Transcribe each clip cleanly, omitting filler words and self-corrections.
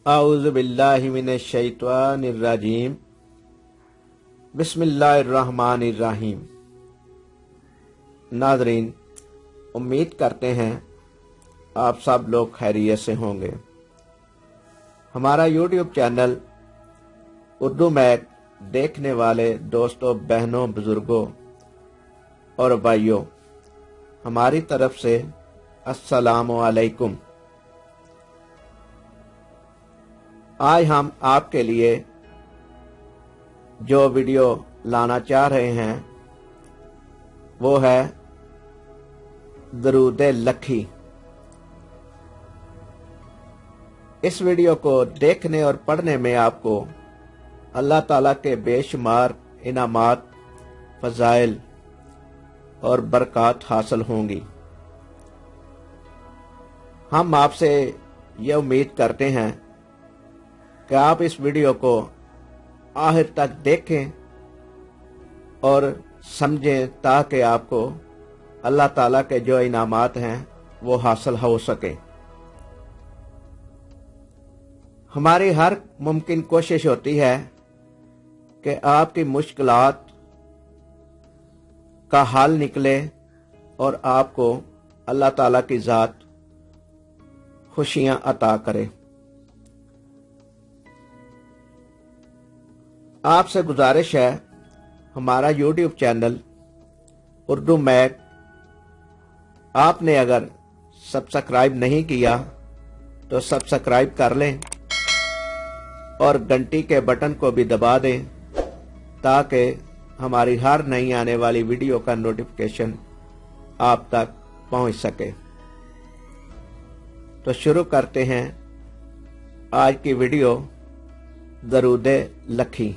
अऊज़ु बिल्लाहि मिनश शैतानिर रजीम। बिस्मिल्लाहिर्रहमानिर्रहीम। नाज़रीन, उम्मीद करते हैं आप सब लोग खैरियत से होंगे। हमारा यूट्यूब चैनल उर्दू मैक देखने वाले दोस्तों, बहनों, बुजुर्गों और भाइयों, हमारी तरफ से अस्सलामु अलैकुम। आज हम आपके लिए जो वीडियो लाना चाह रहे हैं वो है दरूद लखी। इस वीडियो को देखने और पढ़ने में आपको अल्लाह ताला के बेशुमार इनामात, फजाइल और बरकत हासिल होंगी। हम आपसे ये उम्मीद करते हैं कि आप इस वीडियो को आखिर तक देखें और समझें, ताकि आपको अल्लाह ताला के जो इनामात हैं वो हासिल हो सके। हमारी हर मुमकिन कोशिश होती है कि आपकी मुश्किलात का हल निकले और आपको अल्लाह ताला की ज़ात खुशियां अता करे। आपसे गुजारिश है, हमारा यूट्यूब चैनल उर्दू मैक आपने अगर सब्सक्राइब नहीं किया तो सब्सक्राइब कर लें और घंटी के बटन को भी दबा दें, ताकि हमारी हर नई आने वाली वीडियो का नोटिफिकेशन आप तक पहुंच सके। तो शुरू करते हैं आज की वीडियो दरूद लखी।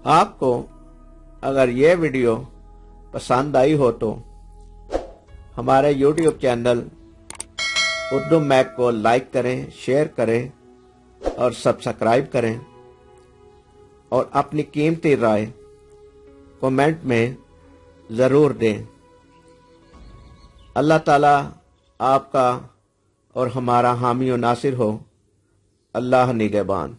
आपको अगर ये वीडियो पसंद आई हो तो हमारे YouTube चैनल उर्दू मैक को लाइक करें, शेयर करें और सब्सक्राइब करें और अपनी कीमती राय कमेंट में ज़रूर दें। अल्लाह ताला आपका और हमारा हामी और नासिर हो। अल्लाह निगहबान।